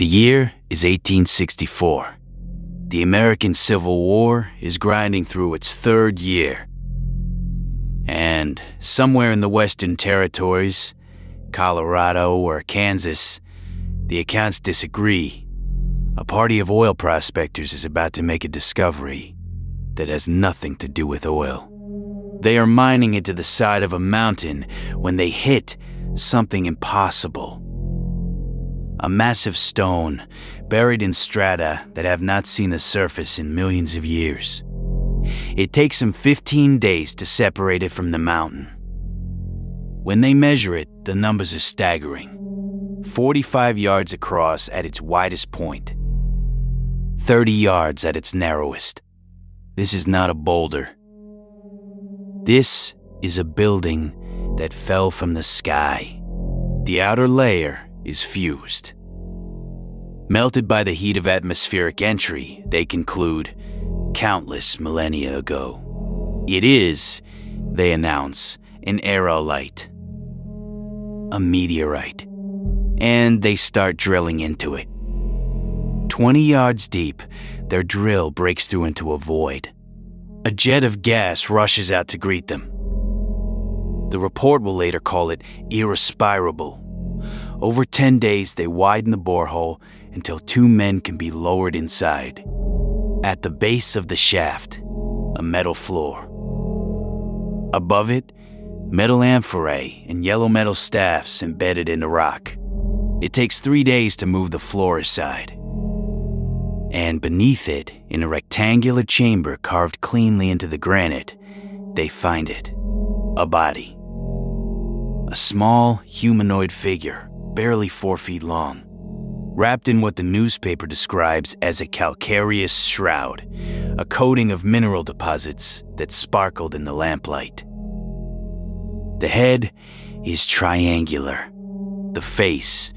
year is 1864. The American Civil War is grinding through its third year. And somewhere in the Western Territories, Colorado or Kansas, the accounts disagree. A party of oil prospectors is about to make a discovery that has nothing to do with oil. They are mining into the side of a mountain when they hit something impossible. A massive stone buried in strata that have not seen the surface in millions of years. It takes them 15 days to separate it from the mountain. When they measure it, the numbers are staggering. 45 yards across at its widest point. 30 yards at its narrowest. This is not a boulder. This is a building that fell from the sky. The outer layer is fused. Melted by the heat of atmospheric entry, they conclude, countless millennia ago. It is, they announce, an aerolite. A meteorite. And they start drilling into it. 20 yards deep, their drill breaks through into a void. A jet of gas rushes out to greet them. The report will later call it irrespirable. Over 10 days, they widen the borehole until 2 men can be lowered inside. At the base of the shaft, a metal floor. Above it, metal amphorae and yellow metal staffs embedded in the rock. It takes 3 days to move the floor aside. And beneath it, in a rectangular chamber carved cleanly into the granite, they find it. A body. A small humanoid figure, barely 4 feet long, wrapped in what the newspaper describes as a calcareous shroud, a coating of mineral deposits that sparkled in the lamplight. The head is triangular, the face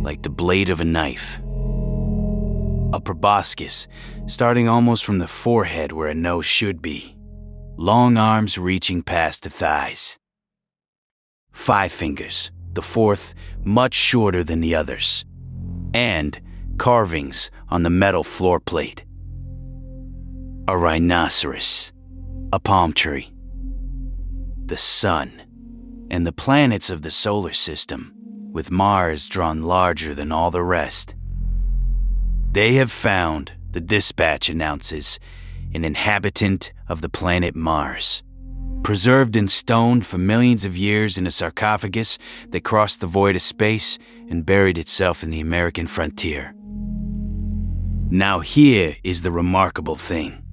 like the blade of a knife. A proboscis, starting almost from the forehead where a nose should be. Long arms reaching past the thighs. 5 fingers, the fourth much shorter than the others. And carvings on the metal floor plate. A rhinoceros, a palm tree, the sun, and the planets of the solar system, with Mars drawn larger than all the rest. They have found, the dispatch announces, an inhabitant of the planet Mars, preserved in stone for millions of years in a sarcophagus that crossed the void of space and buried itself in the American frontier. Now here is the remarkable thing.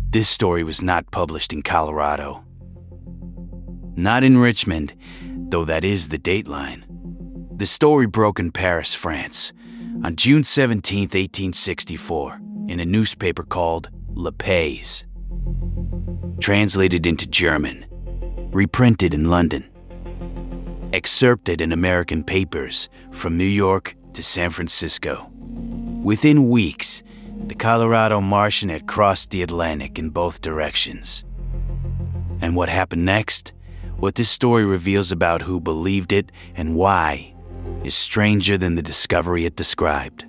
This story was not published in Colorado. Not in Richmond, though that is the dateline. The story broke in Paris, France, on June 17, 1864, in a newspaper called Le Pays. Translated into German, reprinted in London. Excerpted in American papers from New York to San Francisco. Within weeks, the Colorado Martian had crossed the Atlantic in both directions. And what happened next, what this story reveals about who believed it and why, is stranger than the discovery it described.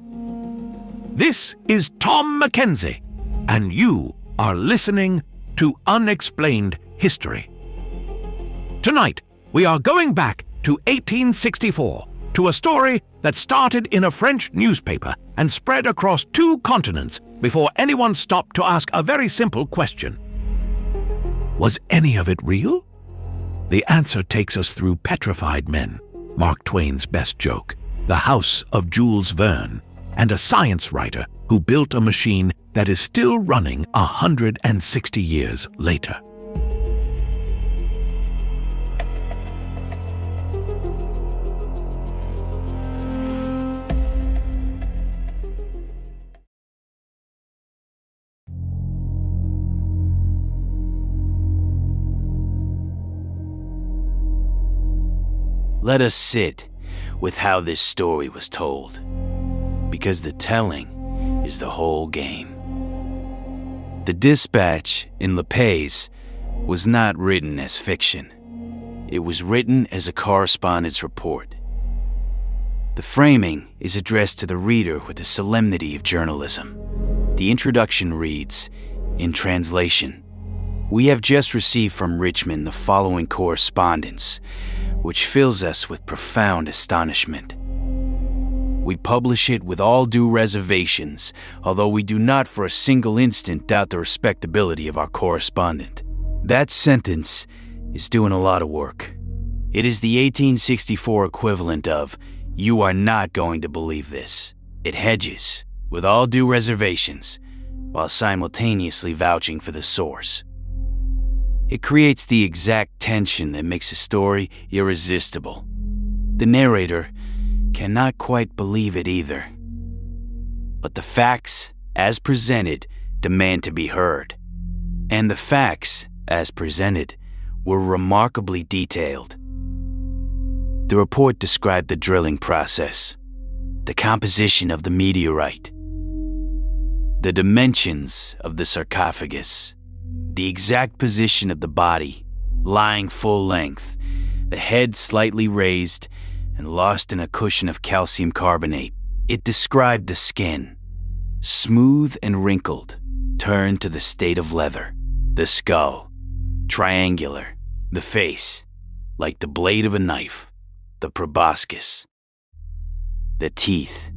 This is Tom Mackenzie, and you are listening to Unexplained History. Tonight, we are going back to 1864, to a story that started in a French newspaper and spread across 2 continents before anyone stopped to ask a very simple question. Was any of it real? The answer takes us through Petrified Men, Mark Twain's best joke, the house of Jules Verne, and a science writer who built a machine that is still running 160 years later. Let us sit with how this story was told, because the telling is the whole game. The dispatch in Le Pays was not written as fiction. It was written as a correspondence report. The framing is addressed to the reader with the solemnity of journalism. The introduction reads, in translation, "We have just received from Richmond the following correspondence, which fills us with profound astonishment. We publish it with all due reservations, although we do not for a single instant doubt the respectability of our correspondent." That sentence is doing a lot of work. It is the 1864 equivalent of, "You are not going to believe this." It hedges, with all due reservations, while simultaneously vouching for the source. It creates the exact tension that makes a story irresistible. The narrator cannot quite believe it either. But the facts, as presented, demand to be heard. And the facts, as presented, were remarkably detailed. The report described the drilling process, the composition of the meteorite, the dimensions of the sarcophagus, the exact position of the body, lying full length, the head slightly raised and lost in a cushion of calcium carbonate. It described the skin, smooth and wrinkled, turned to the state of leather, the skull, triangular, the face, like the blade of a knife, the proboscis, the teeth,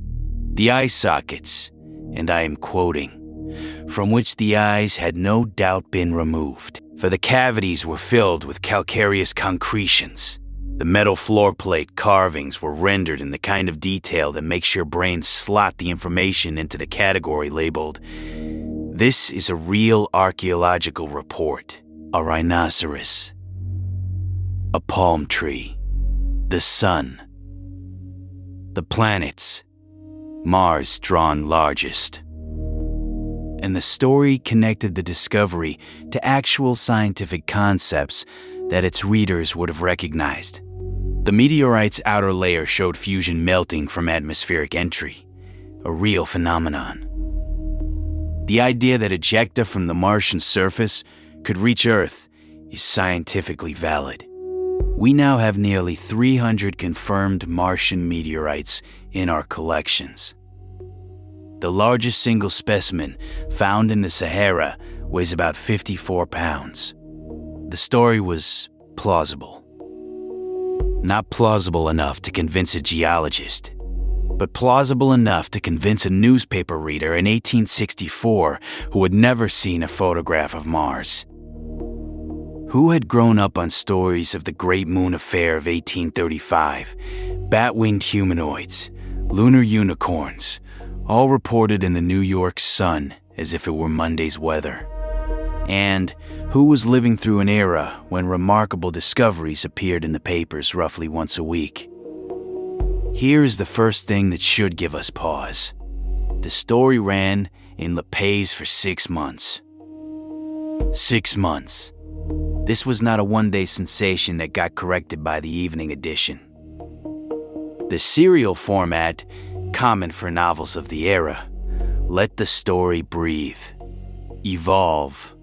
the eye sockets, and I am quoting, "from which the eyes had no doubt been removed, for the cavities were filled with calcareous concretions. The metal floor plate carvings were rendered in the kind of detail that makes your brain slot the information into the category labeled, 'This is a real archaeological report.' A rhinoceros, a palm tree, the sun, the planets, Mars drawn largest." And the story connected the discovery to actual scientific concepts that its readers would have recognized. The meteorite's outer layer showed fusion melting from atmospheric entry, a real phenomenon. The idea that ejecta from the Martian surface could reach Earth is scientifically valid. We now have nearly 300 confirmed Martian meteorites in our collections. The largest single specimen found in the Sahara weighs about 54 pounds. The story was plausible. Not plausible enough to convince a geologist, but plausible enough to convince a newspaper reader in 1864 who had never seen a photograph of Mars. Who had grown up on stories of the Great Moon Affair of 1835, bat-winged humanoids, lunar unicorns, all reported in the New York Sun as if it were Monday's weather? And who was living through an era when remarkable discoveries appeared in the papers roughly once a week? Here is the first thing that should give us pause. The story ran in Le Pays for 6 months. 6 months. This was not a one-day sensation that got corrected by the evening edition. The serial format, common for novels of the era, let the story breathe, evolve,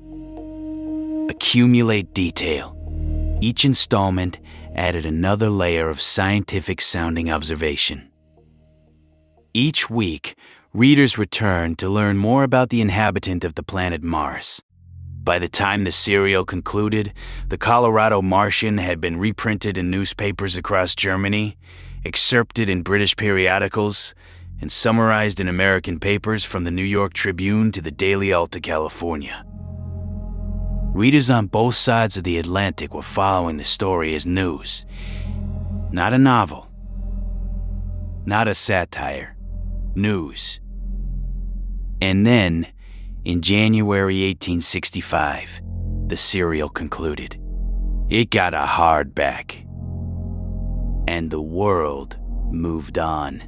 accumulate detail. Each installment added another layer of scientific-sounding observation. Each week, readers returned to learn more about the inhabitant of the planet Mars. By the time the serial concluded, the Colorado Martian had been reprinted in newspapers across Germany, excerpted in British periodicals, and summarized in American papers from the New York Tribune to the Daily Alta California. Readers on both sides of the Atlantic were following the story as news. Not a novel. Not a satire. News. And then, in January 1865, the serial concluded. It got a hardback. And the world moved on.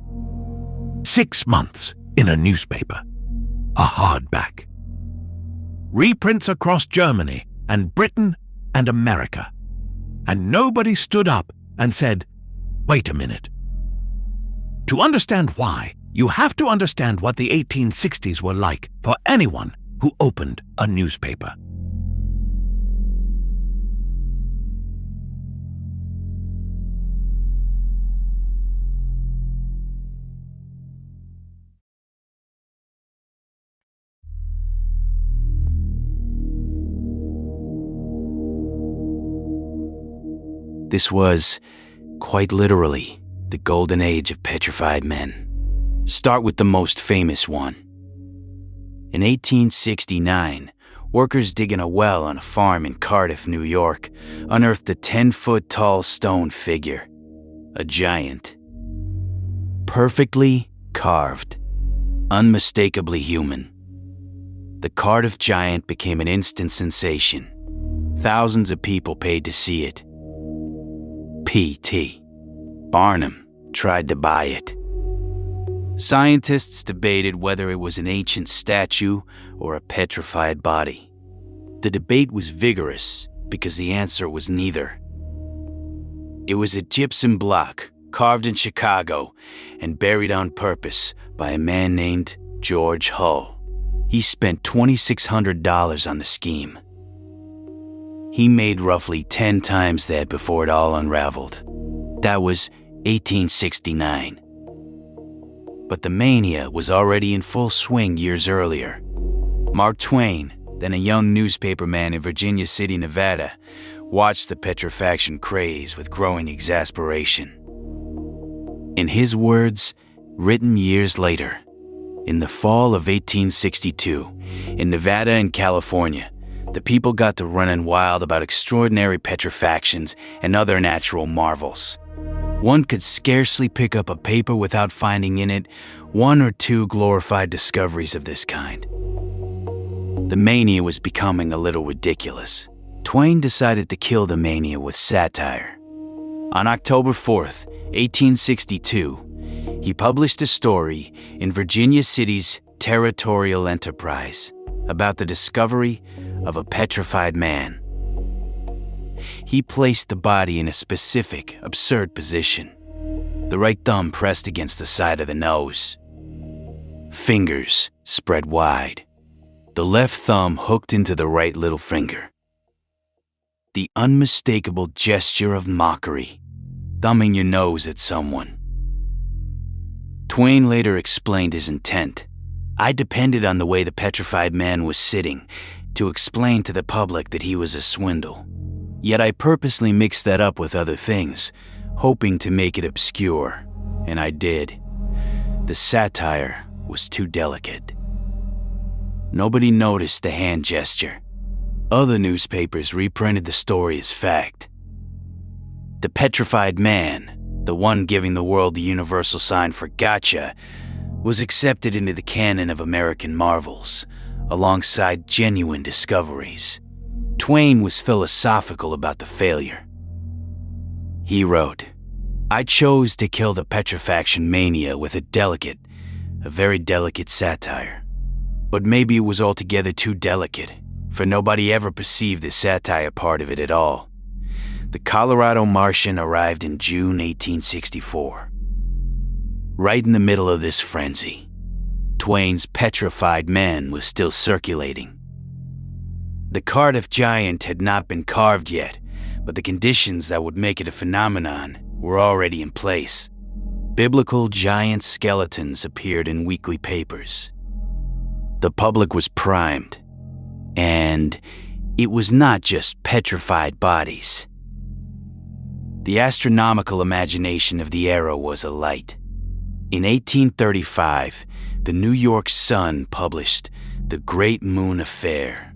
6 months in a newspaper. A hardback. Reprints across Germany and Britain and America. And nobody stood up and said, "Wait a minute." To understand why, you have to understand what the 1860s were like for anyone who opened a newspaper. This was, quite literally, the golden age of petrified men. Start with the most famous one. In 1869, workers digging a well on a farm in Cardiff, New York, unearthed a 10-foot-tall stone figure, a giant. Perfectly carved, unmistakably human. The Cardiff giant became an instant sensation. Thousands of people paid to see it. P.T. Barnum tried to buy it. Scientists debated whether it was an ancient statue or a petrified body. The debate was vigorous because the answer was neither. It was a gypsum block carved in Chicago and buried on purpose by a man named George Hull. He spent $2,600 on the scheme. He made roughly 10 times that before it all unraveled. That was 1869. But the mania was already in full swing years earlier. Mark Twain, then a young newspaperman in Virginia City, Nevada, watched the petrifaction craze with growing exasperation. In his words, written years later, in the fall of 1862, in Nevada and California, the people got to running wild about extraordinary petrifactions and other natural marvels. One could scarcely pick up a paper without finding in it one or two glorified discoveries of this kind. The mania was becoming a little ridiculous. Twain decided to kill the mania with satire. On October 4th, 1862, he published a story in Virginia City's Territorial Enterprise about the discovery of a petrified man. He placed the body in a specific, absurd position. The right thumb pressed against the side of the nose. Fingers spread wide. The left thumb hooked into the right little finger. The unmistakable gesture of mockery, thumbing your nose at someone. Twain later explained his intent. I depended on the way the petrified man was sitting to explain to the public that he was a swindle. Yet I purposely mixed that up with other things, hoping to make it obscure, and I did. The satire was too delicate. Nobody noticed the hand gesture. Other newspapers reprinted the story as fact. The petrified man, the one giving the world the universal sign for gotcha, was accepted into the canon of American marvels, alongside genuine discoveries. Twain was philosophical about the failure. He wrote, I chose to kill the petrifaction mania with a very delicate satire. But maybe it was altogether too delicate, for nobody ever perceived the satire part of it at all. The Colorado Martian arrived in June 1864. Right in the middle of this frenzy, Twain's petrified man was still circulating. The Cardiff giant had not been carved yet, but the conditions that would make it a phenomenon were already in place. Biblical giant skeletons appeared in weekly papers. The public was primed, and it was not just petrified bodies. The astronomical imagination of the era was alight. In 1835, the New York Sun published The Great Moon Affair,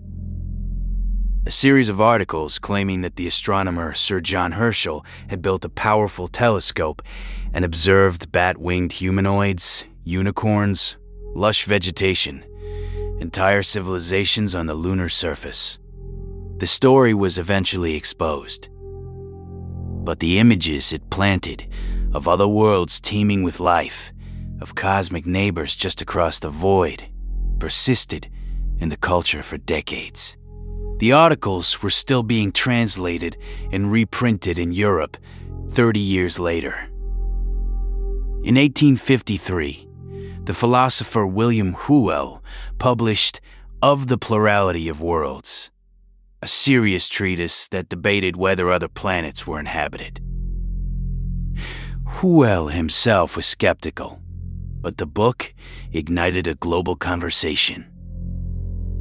a series of articles claiming that the astronomer Sir John Herschel had built a powerful telescope and observed bat-winged humanoids, unicorns, lush vegetation, entire civilizations on the lunar surface. The story was eventually exposed. But the images it planted of other worlds teeming with life, of cosmic neighbors just across the void, persisted in the culture for decades. The articles were still being translated and reprinted in Europe 30 years later. In 1853, the philosopher William Whewell published Of the Plurality of Worlds, a serious treatise that debated whether other planets were inhabited. Whewell himself was skeptical, but the book ignited a global conversation.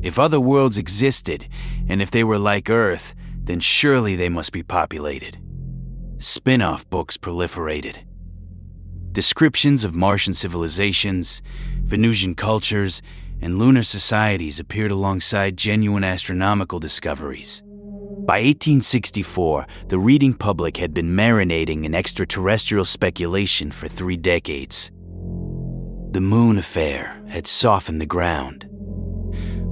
If other worlds existed, and if they were like Earth, then surely they must be populated. spin-off books proliferated. Descriptions of Martian civilizations, Venusian cultures, and lunar societies appeared alongside genuine astronomical discoveries. By 1864, the reading public had been marinating in extraterrestrial speculation for 3 decades. The moon affair had softened the ground.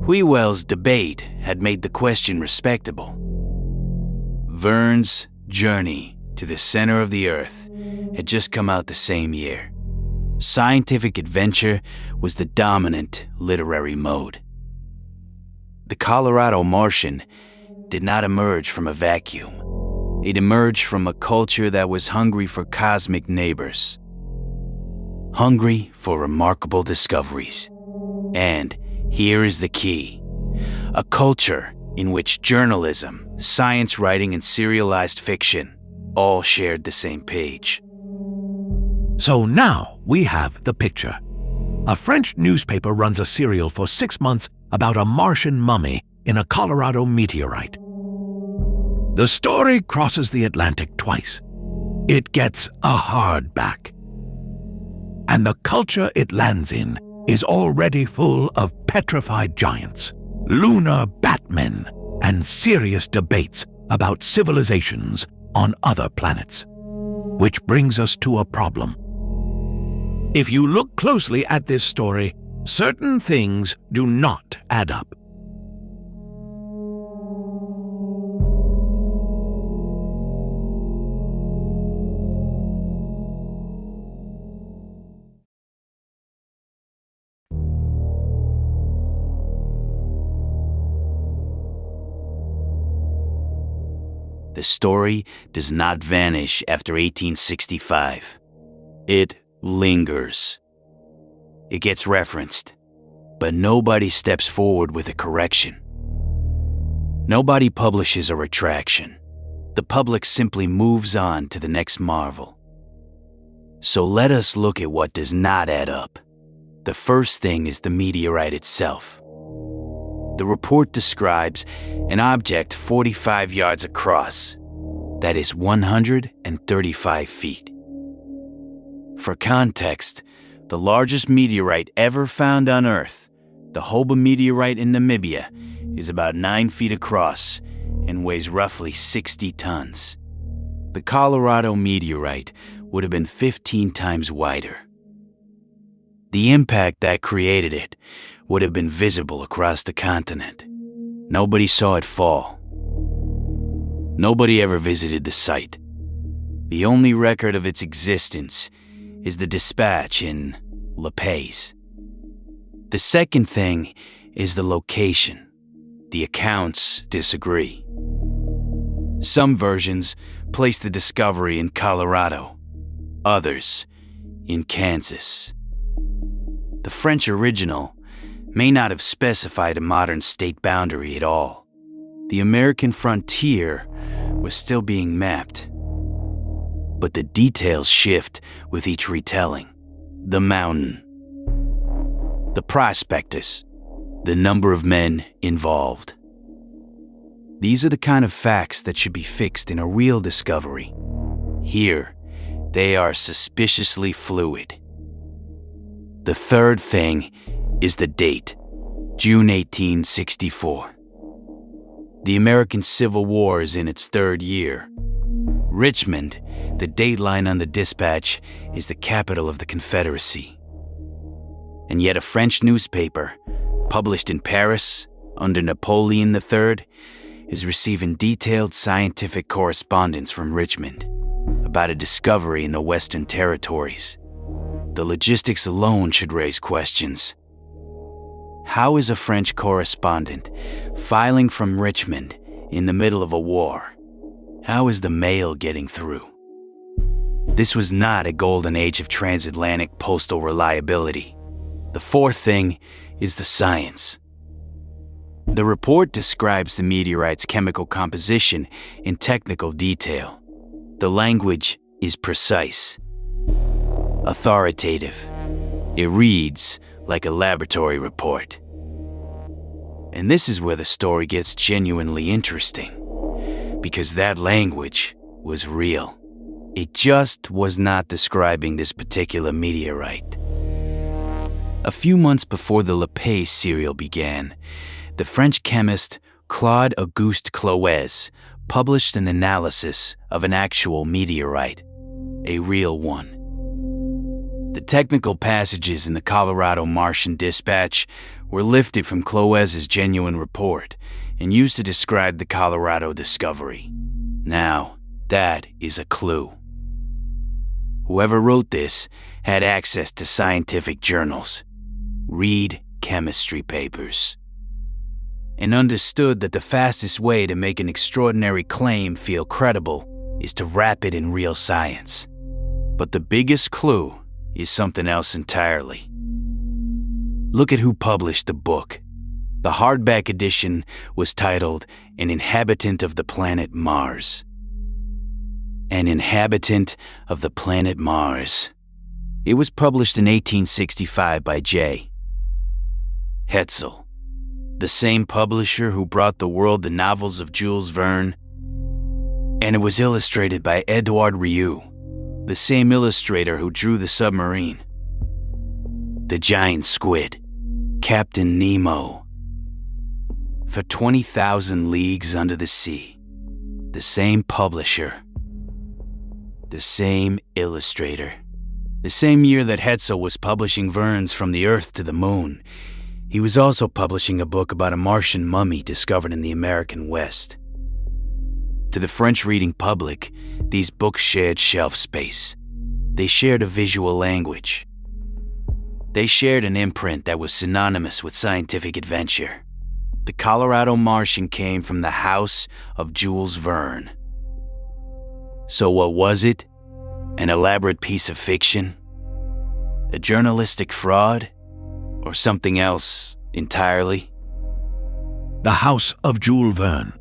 Whewell's debate had made the question respectable. Verne's Journey to the Center of the Earth had just come out the same year. Scientific adventure was the dominant literary mode. The Colorado Martian did not emerge from a vacuum. It emerged from a culture that was hungry for cosmic neighbors, hungry for remarkable discoveries. And here is the key: a culture in which journalism, science writing, and serialized fiction all shared the same page. So now we have the picture. A French newspaper runs a serial for 6 months about a Martian mummy in a Colorado meteorite. The story crosses the Atlantic twice. It gets a hardback. And the culture it lands in is already full of petrified giants, lunar batmen, and serious debates about civilizations on other planets. Which brings us to a problem. If you look closely at this story, certain things do not add up. The story does not vanish after 1865. It lingers. It gets referenced, but nobody steps forward with a correction. Nobody publishes a retraction. The public simply moves on to the next marvel. So let us look at what does not add up. The first thing is the meteorite itself. The report describes an object 45 yards across, that is 135 feet. For context, the largest meteorite ever found on Earth, the Hoba meteorite in Namibia, is about 9 feet across and weighs roughly 60 tons. The Colorado meteorite would have been 15 times wider. The impact that created it would have been visible across the continent. Nobody saw it fall. Nobody ever visited the site. The only record of its existence is the dispatch in La Paz. The second thing is the location. The accounts disagree. Some versions place the discovery in Colorado, others in Kansas. The French original may not have specified a modern state boundary at all. The American frontier was still being mapped. But the details shift with each retelling. The mountain, the prospectors, the number of men involved. These are the kind of facts that should be fixed in a real discovery. Here, they are suspiciously fluid. The third thing is the date, June 1864. The American Civil War is in its 3rd year. Richmond, the dateline on the dispatch, is the capital of the Confederacy. And yet a French newspaper, published in Paris under Napoleon III, is receiving detailed scientific correspondence from Richmond about a discovery in the Western Territories. The logistics alone should raise questions. How is a French correspondent filing from Richmond in the middle of a war? How is the mail getting through? This was not a golden age of transatlantic postal reliability. The fourth thing is the science. The report describes the meteorite's chemical composition in technical detail. The language is precise, authoritative. It reads like a laboratory report. And this is where the story gets genuinely interesting, because that language was real. It just was not describing this particular meteorite. A few months before the Lepage serial began, the French chemist Claude Auguste Cloez published an analysis of an actual meteorite, a real one. The technical passages in the Colorado Martian dispatch were lifted from Cloez's genuine report and used to describe the Colorado discovery. Now, that is a clue. Whoever wrote this had access to scientific journals, read chemistry papers, and understood that the fastest way to make an extraordinary claim feel credible is to wrap it in real science. But the biggest clue is something else entirely. Look at who published the book. The hardback edition was titled An Inhabitant of the Planet Mars. An Inhabitant of the Planet Mars. It was published in 1865 by J. Hetzel, the same publisher who brought the world the novels of Jules Verne, and it was illustrated by Edouard Rieu, the same illustrator who drew the submarine, the giant squid, Captain Nemo. For 20,000 Leagues Under the Sea, the same publisher, the same illustrator. The same year that Hetzel was publishing Verne's From the Earth to the Moon, he was also publishing a book about a Martian mummy discovered in the American West. To the French reading public, these books shared shelf space. They shared a visual language. They shared an imprint that was synonymous with scientific adventure. The Colorado Martian came from the house of Jules Verne. So what was it? An elaborate piece of fiction? A journalistic fraud? Or something else entirely? The house of Jules Verne.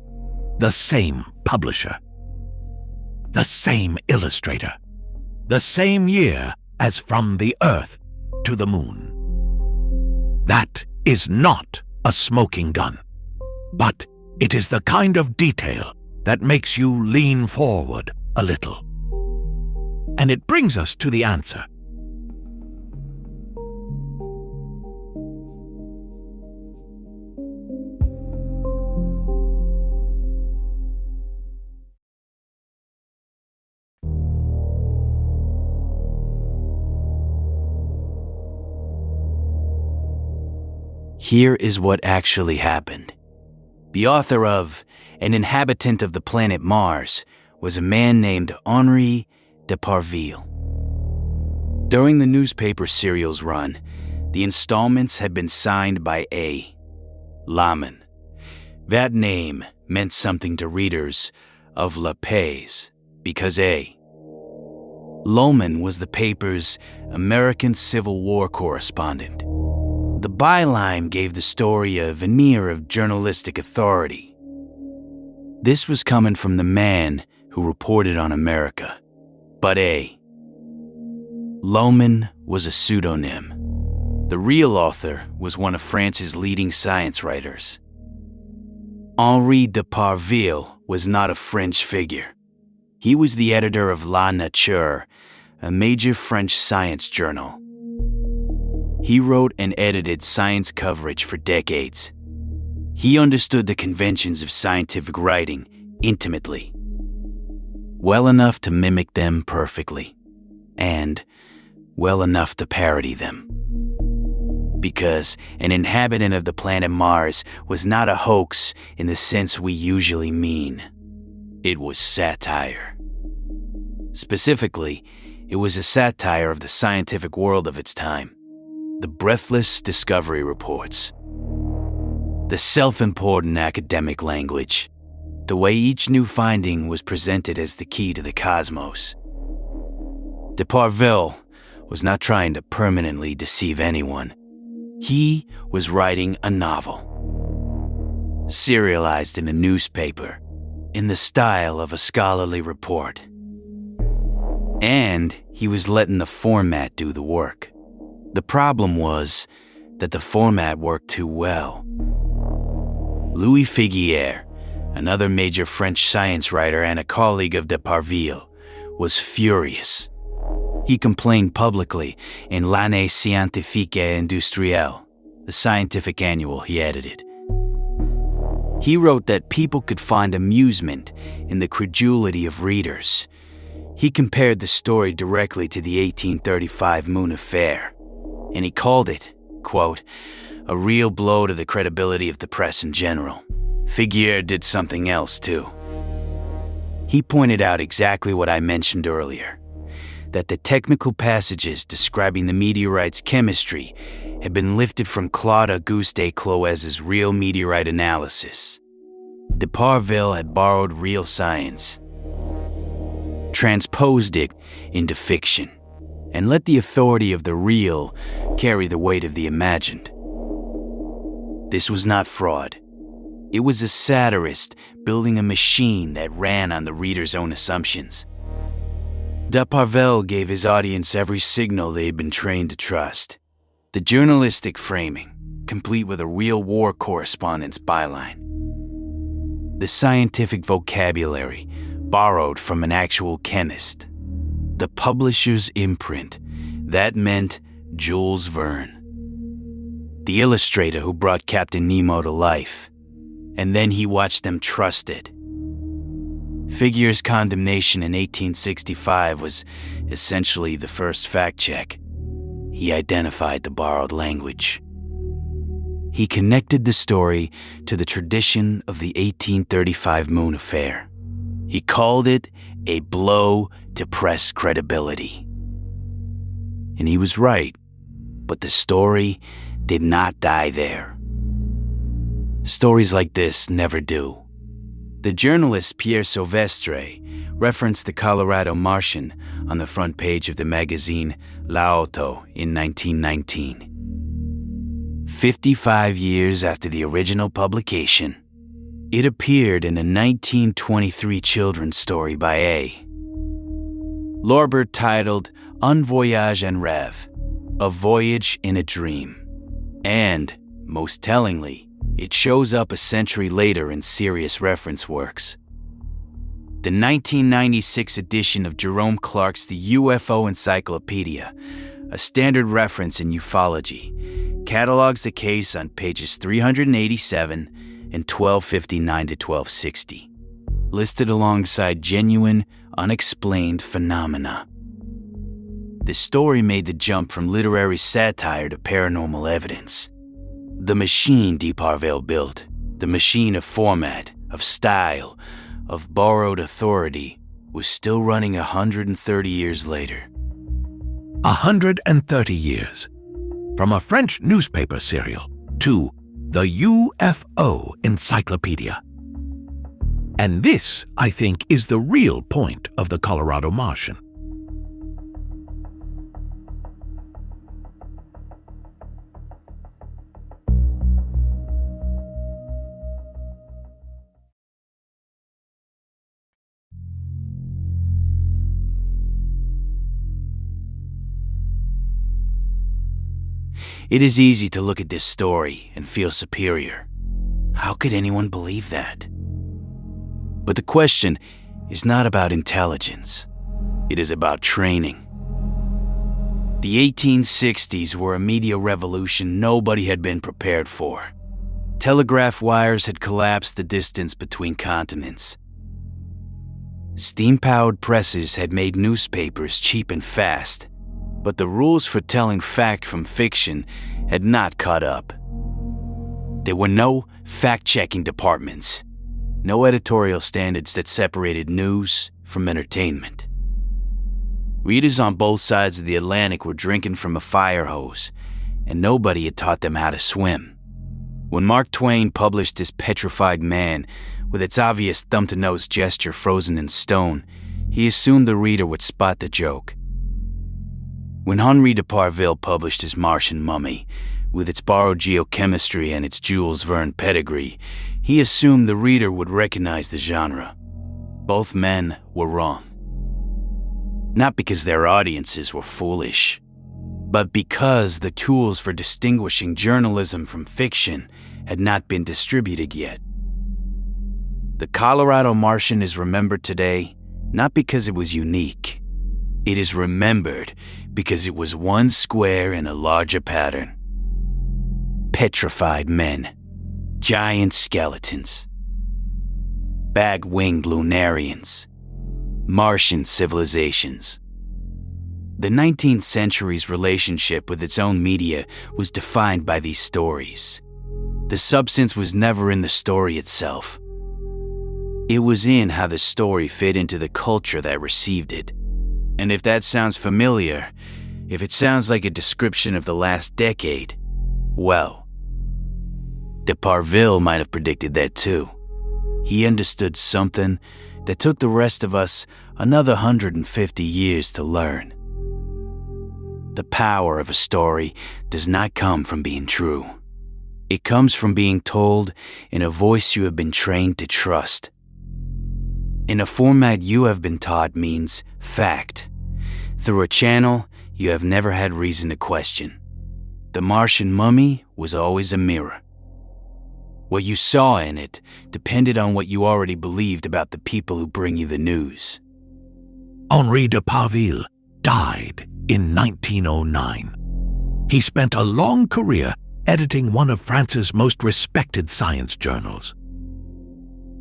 The same publisher. The same illustrator. The same year as From the Earth to the Moon. That is not a smoking gun, but it is the kind of detail that makes you lean forward a little. And it brings us to the answer. Here is what actually happened. The author of An Inhabitant of the Planet Mars was a man named Henri de Parville. During the newspaper serial's run, the installments had been signed by A. Laman. That name meant something to readers of Lepage because A. Lohman was the paper's American Civil War correspondent. The byline gave the story a veneer of journalistic authority. This was coming from the man who reported on America. But A. Lohman was a pseudonym. The real author was one of France's leading science writers. Henri de Parville was not a French figure. He was the editor of La Nature, a major French science journal. He wrote and edited science coverage for decades. He understood the conventions of scientific writing intimately, well enough to mimic them perfectly, and well enough to parody them. Because An Inhabitant of the Planet Mars was not a hoax in the sense we usually mean. It was satire. Specifically, it was a satire of the scientific world of its time. The breathless discovery reports. The self-important academic language. The way each new finding was presented as the key to the cosmos. De Parville was not trying to permanently deceive anyone. He was writing a novel, serialized in a newspaper, in the style of a scholarly report. And he was letting the format do the work. The problem was that the format worked too well. Louis Figuier, another major French science writer and a colleague of de Parville, was furious. He complained publicly in L'Année Scientifique et Industrielle, the scientific annual he edited. He wrote that people could find amusement in the credulity of readers. He compared the story directly to the 1835 Moon Affair, and he called it, quote, a real blow to the credibility of the press in general. Figuier did something else too. He pointed out exactly what I mentioned earlier, that the technical passages describing the meteorite's chemistry had been lifted from Claude Auguste Cloez's real meteorite analysis. De Parville had borrowed real science, transposed it into fiction, and let the authority of the real carry the weight of the imagined. This was not fraud. It was a satirist building a machine that ran on the reader's own assumptions. De Parville gave his audience every signal they had been trained to trust. The journalistic framing, complete with a real war correspondent's byline. The scientific vocabulary, borrowed from an actual chemist. The publisher's imprint, that meant Jules Verne. The illustrator who brought Captain Nemo to life. And then he watched them trust it. Figuier's condemnation in 1865 was essentially the first fact check. He identified the borrowed language. He connected the story to the tradition of the 1835 Moon Affair. He called it a blow to press credibility. And he was right, but the story did not die there. Stories like this never do. The journalist Pierre Sauvestre referenced the Colorado Martian on the front page of the magazine L'Auto in 1919. 55 years after the original publication, it appeared in a 1923 children's story by A. Lorber titled Un voyage en rêve, A Voyage in a Dream. And, most tellingly, it shows up a century later in serious reference works. The 1996 edition of Jerome Clark's The UFO Encyclopedia, a standard reference in ufology, catalogs the case on pages 387 and 1259 to 1260, listed alongside genuine, unexplained phenomena. The story made the jump from literary satire to paranormal evidence. The machine de Parville built, the machine of format, of style, of borrowed authority, was still running 130 years later. 130 years. From a French newspaper serial to the UFO Encyclopedia. And this, I think, is the real point of the Colorado Martian. It is easy to look at this story and feel superior. How could anyone believe that? But the question is not about intelligence. It is about training. The 1860s were a media revolution nobody had been prepared for. Telegraph wires had collapsed the distance between continents. Steam-powered presses had made newspapers cheap and fast, but the rules for telling fact from fiction had not caught up. There were no fact-checking departments, no editorial standards that separated news from entertainment. Readers on both sides of the Atlantic were drinking from a fire hose, and nobody had taught them how to swim. When Mark Twain published his Petrified-Man, with its obvious thumb-to-nose gesture frozen in stone, he assumed the reader would spot the joke. When Henri de Parville published his Martian Mummy, with its borrowed geochemistry and its Jules Verne pedigree, he assumed the reader would recognize the genre. Both men were wrong. Not because their audiences were foolish, but because the tools for distinguishing journalism from fiction had not been distributed yet. The Colorado Martian is remembered today not because it was unique, It is remembered because it was one square in a larger pattern. Petrified men, giant skeletons, bag-winged lunarians, Martian civilizations. The 19th century's relationship with its own media was defined by these stories. The substance was never in the story itself. It was in how the story fit into the culture that received it. And if that sounds familiar, if it sounds like a description of the last decade, well, de Parville might have predicted that too. He understood something that took the rest of us another 150 years to learn. The power of a story does not come from being true. It comes from being told in a voice you have been trained to trust. In a format you have been taught means fact, through a channel you have never had reason to question. The Martian mummy was always a mirror. What you saw in it depended on what you already believed about the people who bring you the news. Henri de Parville died in 1909. He spent a long career editing one of France's most respected science journals.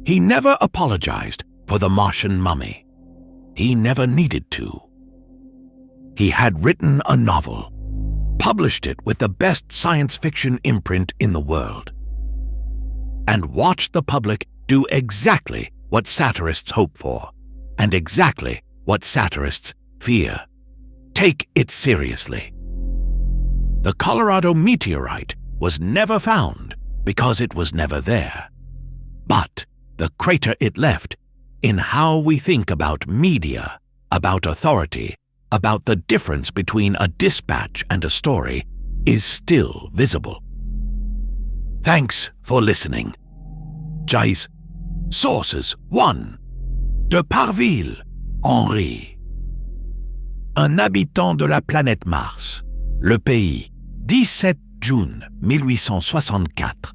He never apologized for the Martian mummy. He never needed to. He had written a novel, published it with the best science fiction imprint in the world, and watched the public do exactly what satirists hope for, and exactly what satirists fear. Take it seriously. The Colorado meteorite was never found because it was never there. But the crater it left in how we think about media, about authority, about the difference between a dispatch and a story is still visible. Thanks for listening. Jais. Sources 1. De Parville, Henri. Un habitant de la planète Mars. Le pays, 17 juin 1864.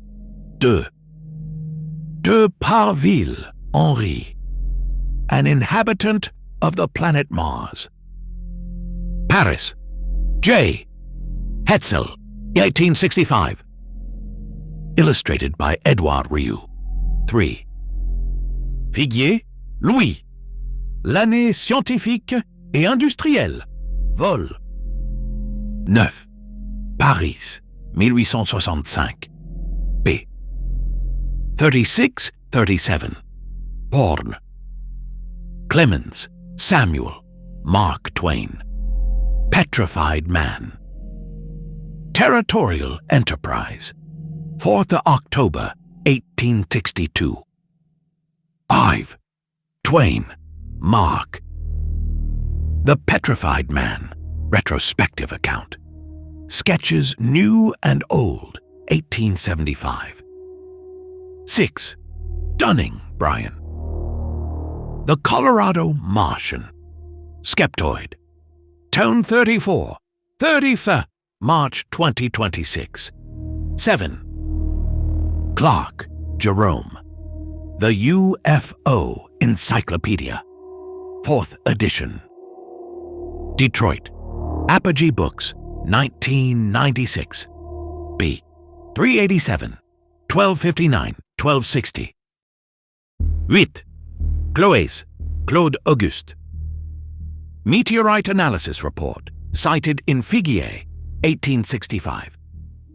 2. De Parville, Henri. An inhabitant of the planet Mars. Paris, J. Hetzel, 1865. Illustrated by Edouard Rioux. 3. Figuier, Louis. L'année scientifique et industrielle. Vol. 9. Paris, 1865. B. 36-37. Born. Clemens, Samuel, Mark Twain. Petrified Man. Territorial Enterprise. 4th October, 1862. 5. Twain, Mark. The Petrified Man, retrospective account. Sketches New and Old, 1875. 6. Dunning, Brian. The Colorado Martian. Skeptoid. Tone 34, 31st March 2026. 7. Clark, Jerome. The UFO Encyclopedia. 4th edition. Detroit. Apogee Books, 1996. B. 387, 1259, 1260. 8. Cloès, Claude Auguste. Meteorite Analysis Report, cited in Figuier, 1865.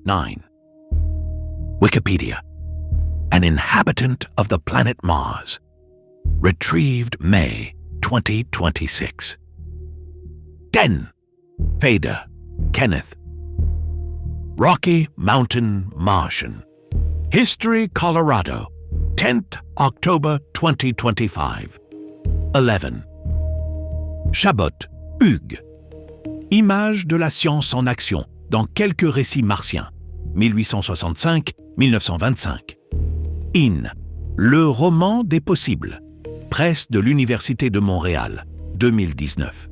9. Wikipedia. An inhabitant of the planet Mars. Retrieved May 2026. 10. Fader, Kenneth. Rocky Mountain Martian. History, Colorado, 10th October 2025. 11. Chabot, Hugues. Images de la science en action dans quelques récits martiens, 1865-1925. In, le roman des possibles. Presse de l'Université de Montréal, 2019.